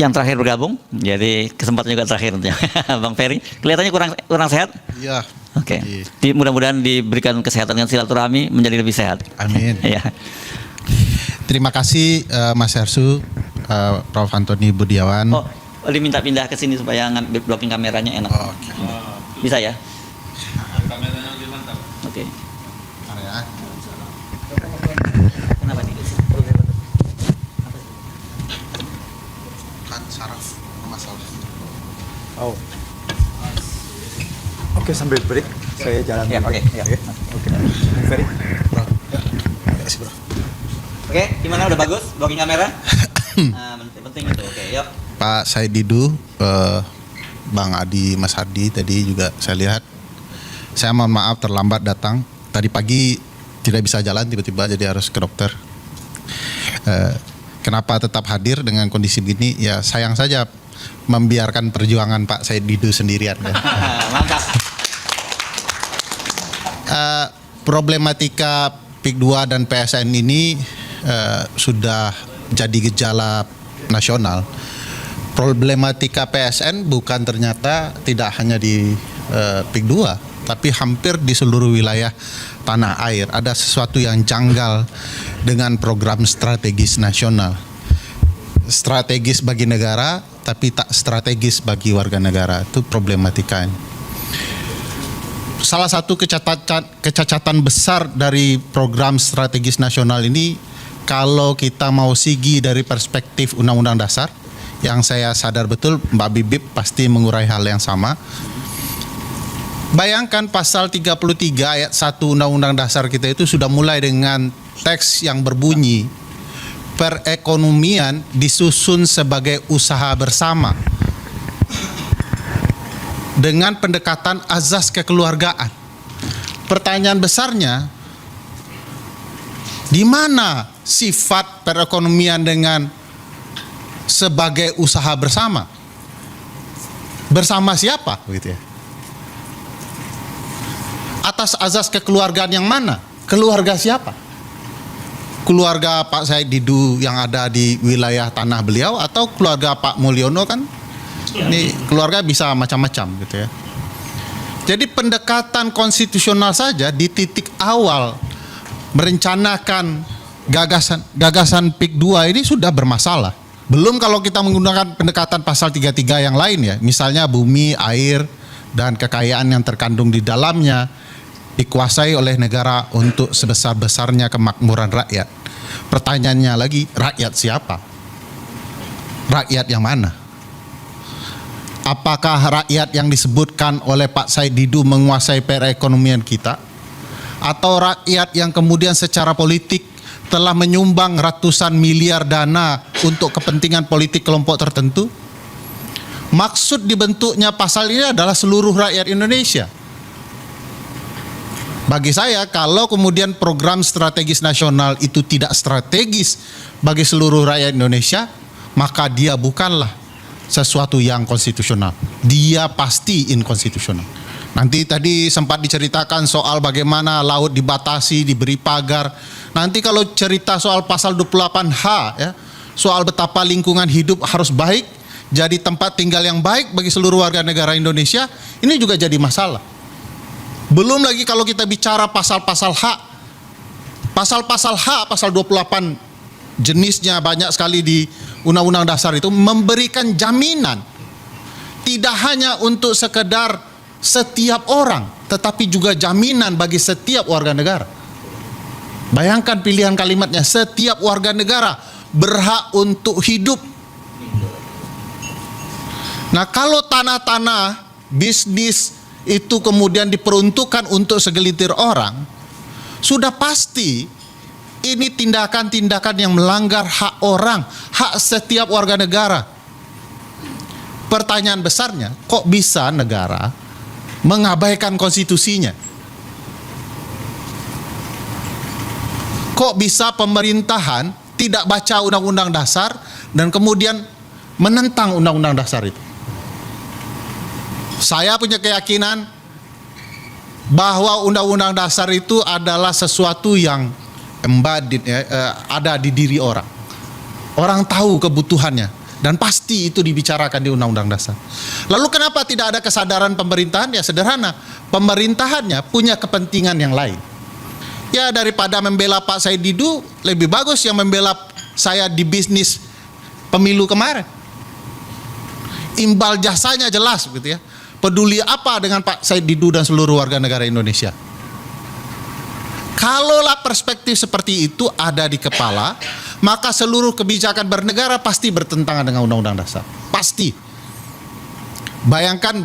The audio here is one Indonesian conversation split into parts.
yang terakhir bergabung, jadi kesempatan juga terakhir tentunya. Bang Ferry, kelihatannya kurang sehat. Iya. Oke. Mudah-mudahan diberikan kesehatan dengan silaturahmi menjadi lebih sehat. Amin. Ya. Terima kasih Mas Hersu, Prof. Antoni Budiawan. Oh, diminta pindah ke sini supaya blocking kameranya enak. Oh, oke. Bisa ya? Kameranya lebih mantap. Oke. Area. Kenapa nih? Kan saraf masalah. Oh. Oke, sambil break saya jalan. Ya, dulu. oke, ya. Oke. Ferry. Bro. Ya. Terima kasih, Bro. Oke, gimana udah bagus blocking kamera? Penting itu. Oke, yuk. Pak Said Didu, Bang Adi, Mas Hadi tadi juga saya lihat. Saya mohon maaf terlambat datang. Tadi pagi tidak bisa jalan, tiba-tiba jadi harus ke dokter. Kenapa tetap hadir dengan kondisi begini? Ya sayang saja membiarkan perjuangan Pak Said Didu sendirian. Ya. Mantap. Problematika PIK 2 dan PSN ini sudah jadi gejala nasional. Problematika PSN bukan ternyata tidak hanya di PIK 2, tapi hampir di seluruh wilayah tanah air. Ada sesuatu yang janggal dengan program strategis nasional. Strategis bagi negara, tapi tak strategis bagi warga negara. Itu problematikanya. Salah satu kecacatan besar dari program strategis nasional ini, kalau kita mau sigi dari perspektif Undang-Undang Dasar, yang saya sadar betul Mbak Bibip pasti mengurai hal yang sama. Bayangkan pasal 33 ayat 1 Undang-Undang Dasar kita itu sudah mulai dengan teks yang berbunyi, perekonomian disusun sebagai usaha bersama dengan pendekatan azas kekeluargaan. Pertanyaan besarnya, di mana sifat perekonomian dengan sebagai usaha bersama? Bersama siapa? Begitu ya. Atas azas kekeluargaan yang mana? Keluarga siapa? Keluarga Pak Said Didu yang ada di wilayah tanah beliau atau keluarga Pak Mulyono kan? Ini keluarga bisa macam-macam gitu ya. Jadi pendekatan konstitusional saja di titik awal merencanakan gagasan PIK 2 ini sudah bermasalah. Belum kalau kita menggunakan pendekatan pasal 33 yang lain ya. Misalnya bumi, air, dan kekayaan yang terkandung di dalamnya dikuasai oleh negara untuk sebesar-besarnya kemakmuran rakyat. Pertanyaannya lagi, rakyat siapa? Rakyat yang mana? Apakah rakyat yang disebutkan oleh Pak Said Didu menguasai perekonomian kita? Atau rakyat yang kemudian secara politik telah menyumbang ratusan miliar dana untuk kepentingan politik kelompok tertentu? Maksud dibentuknya pasal ini adalah seluruh rakyat Indonesia. Bagi saya, kalau kemudian program strategis nasional itu tidak strategis bagi seluruh rakyat Indonesia, maka dia bukanlah sesuatu yang konstitusional. Dia pasti inkonstitusional. Nanti tadi sempat diceritakan soal bagaimana laut dibatasi, diberi pagar. Nanti kalau cerita soal pasal 28H, ya, soal betapa lingkungan hidup harus baik, jadi tempat tinggal yang baik bagi seluruh warga negara Indonesia, ini juga jadi masalah. Belum lagi kalau kita bicara pasal-pasal hak. Pasal-pasal hak, pasal 28 jenisnya banyak sekali di Undang-Undang Dasar itu memberikan jaminan. Tidak hanya untuk sekedar setiap orang, tetapi juga jaminan bagi setiap warga negara. Bayangkan pilihan kalimatnya, setiap warga negara berhak untuk hidup. Nah, kalau tanah-tanah bisnis itu kemudian diperuntukkan untuk segelintir orang, sudah pasti ini tindakan-tindakan yang melanggar hak orang, hak setiap warga negara. Pertanyaan besarnya, kok bisa negara mengabaikan konstitusinya? Kok bisa pemerintahan tidak baca Undang-Undang Dasar dan kemudian menentang Undang-Undang Dasar itu? Saya punya keyakinan bahwa Undang-Undang Dasar itu adalah sesuatu yang embodied, ada di diri orang. Orang tahu kebutuhannya. Dan pasti itu dibicarakan di Undang-Undang Dasar. Lalu kenapa tidak ada kesadaran pemerintahan? Ya sederhana, pemerintahannya punya kepentingan yang lain. Ya daripada membela Pak Said Didu, lebih bagus yang membela saya di bisnis pemilu kemarin. Imbal jasanya jelas gitu ya. Peduli apa dengan Pak Said Didu dan seluruh warga negara Indonesia? Kalaulah perspektif seperti itu ada di kepala, maka seluruh kebijakan bernegara pasti bertentangan dengan Undang-Undang Dasar. Pasti. Bayangkan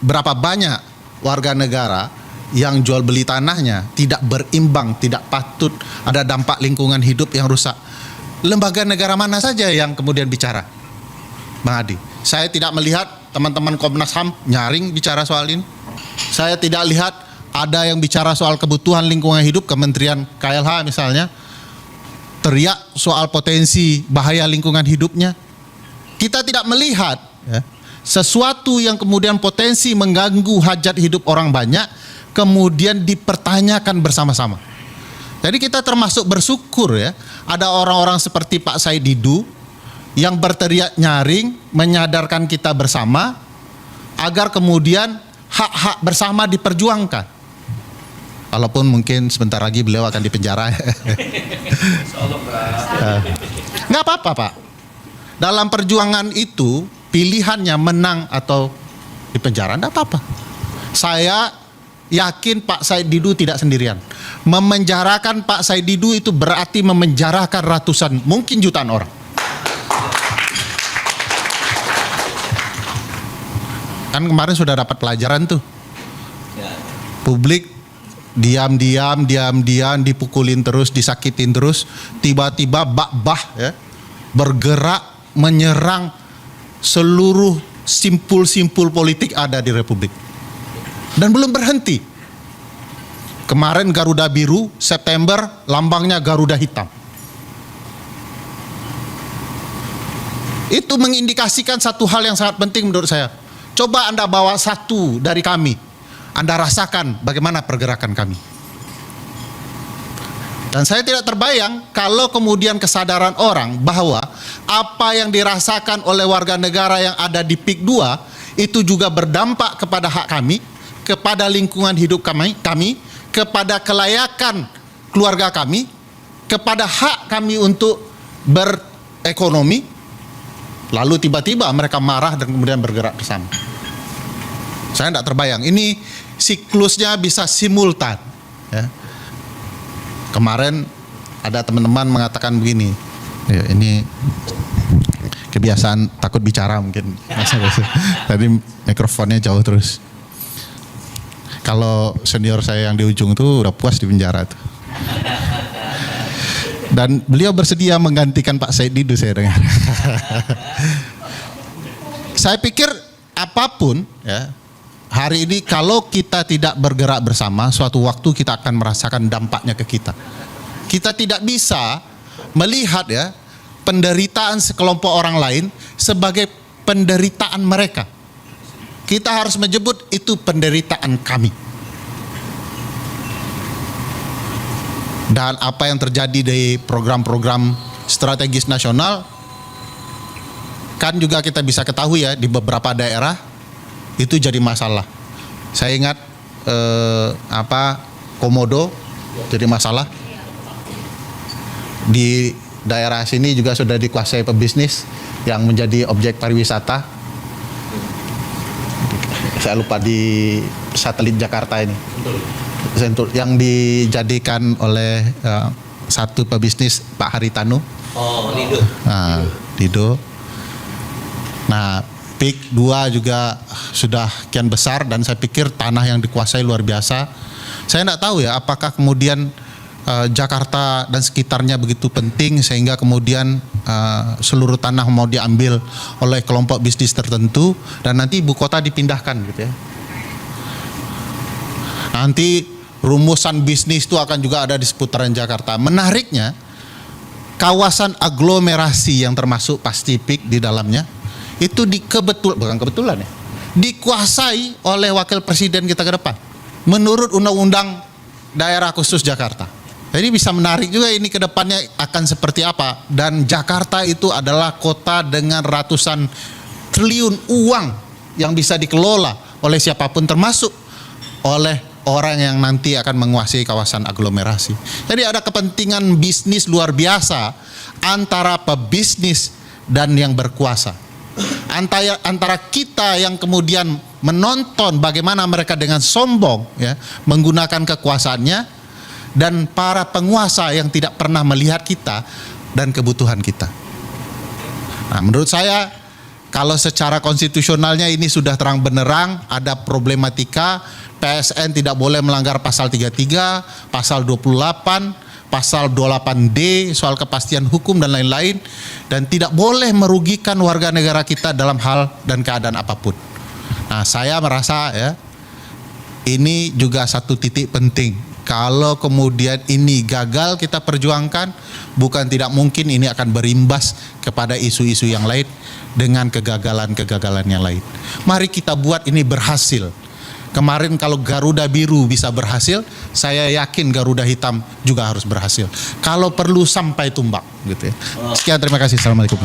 berapa banyak warga negara yang jual beli tanahnya tidak berimbang, tidak patut, ada dampak lingkungan hidup yang rusak. Lembaga negara mana saja yang kemudian bicara? Bang Adi, saya tidak melihat teman-teman Komnas HAM nyaring bicara soal ini. Saya tidak lihat ada yang bicara soal kebutuhan lingkungan hidup, Kementerian KLH misalnya, teriak soal potensi bahaya lingkungan hidupnya. Kita tidak melihat ya, sesuatu yang kemudian potensi mengganggu hajat hidup orang banyak, kemudian dipertanyakan bersama-sama. Jadi kita termasuk bersyukur ya, ada orang-orang seperti Pak Said Didu yang berteriak nyaring, menyadarkan kita bersama, agar kemudian hak-hak bersama diperjuangkan. Walaupun mungkin sebentar lagi beliau akan dipenjara. Nggak apa-apa Pak. Dalam perjuangan itu pilihannya menang atau dipenjara, nggak apa-apa. Saya yakin Pak Said Didu tidak sendirian. Memenjarakan Pak Said Didu itu berarti memenjarakan ratusan, mungkin jutaan orang. Kan kemarin sudah dapat pelajaran tuh. Publik diam-diam dipukulin terus, disakitin terus, tiba-tiba bak-bah ya, bergerak menyerang seluruh simpul-simpul politik ada di Republik. Dan belum berhenti. Kemarin Garuda Biru, September lambangnya Garuda Hitam. Itu mengindikasikan satu hal yang sangat penting menurut saya. Coba Anda bawa satu dari kami, Anda rasakan bagaimana pergerakan kami. Dan saya tidak terbayang kalau kemudian kesadaran orang bahwa apa yang dirasakan oleh warga negara yang ada di PIK 2 itu juga berdampak kepada hak kami, kepada lingkungan hidup kami, kepada kelayakan keluarga kami, kepada hak kami untuk berekonomi. Lalu tiba-tiba mereka marah dan kemudian bergerak bersama. Saya tidak terbayang. Ini siklusnya bisa simultan. Ya. Kemarin ada teman-teman mengatakan begini, ya, ini kebiasaan takut bicara mungkin. Tadi mikrofonnya jauh terus. Kalau senior saya yang di ujung itu udah puas di penjara tuh. Dan beliau bersedia menggantikan Pak Said Didu, saya dengar. Saya pikir apapun ya, hari ini kalau kita tidak bergerak bersama, suatu waktu kita akan merasakan dampaknya ke kita. Kita tidak bisa melihat ya penderitaan sekelompok orang lain sebagai penderitaan mereka. Kita harus menyebut itu penderitaan kami. Dan apa yang terjadi di program-program strategis nasional kan juga kita bisa ketahui ya, di beberapa daerah itu jadi masalah. Saya ingat Komodo jadi masalah. Di daerah sini juga sudah dikuasai pebisnis yang menjadi objek pariwisata. Saya lupa di satelit Jakarta ini. Yang dijadikan oleh satu pebisnis Pak Haritanu. Oh, Lido. Nah, Lido. Nah, PIK 2 juga sudah kian besar dan saya pikir tanah yang dikuasai luar biasa. Saya tidak tahu ya apakah kemudian Jakarta dan sekitarnya begitu penting sehingga kemudian seluruh tanah mau diambil oleh kelompok bisnis tertentu dan nanti ibu kota dipindahkan gitu ya. Nanti rumusan bisnis itu akan juga ada di seputaran Jakarta. Menariknya, kawasan aglomerasi yang termasuk pasti PIK di dalamnya itu bukan kebetulan ya, dikuasai oleh wakil presiden kita ke depan menurut undang-undang daerah khusus Jakarta Jadi bisa menarik juga ini ke depannya akan seperti apa. Dan Jakarta itu adalah kota dengan ratusan triliun uang yang bisa dikelola oleh siapapun, termasuk oleh orang yang nanti akan menguasai kawasan aglomerasi. Jadi ada kepentingan bisnis luar biasa antara pebisnis dan yang berkuasa. Antara kita yang kemudian menonton bagaimana mereka dengan sombong ya menggunakan kekuasaannya, dan para penguasa yang tidak pernah melihat kita dan kebutuhan kita. Nah, menurut saya kalau secara konstitusionalnya ini sudah terang benerang ada problematika, PSN tidak boleh melanggar pasal 33, pasal 28, pasal 28D soal kepastian hukum dan lain-lain, dan tidak boleh merugikan warga negara kita dalam hal dan keadaan apapun. Nah, saya merasa ya ini juga satu titik penting. Kalau kemudian ini gagal kita perjuangkan, bukan tidak mungkin ini akan berimbas kepada isu-isu yang lain dengan kegagalan-kegagalan yang lain. Mari kita buat ini berhasil. Kemarin kalau Garuda Biru bisa berhasil, saya yakin Garuda Hitam juga harus berhasil. Kalau perlu sampai tumbang gitu ya. Sekian, terima kasih. Assalamualaikum.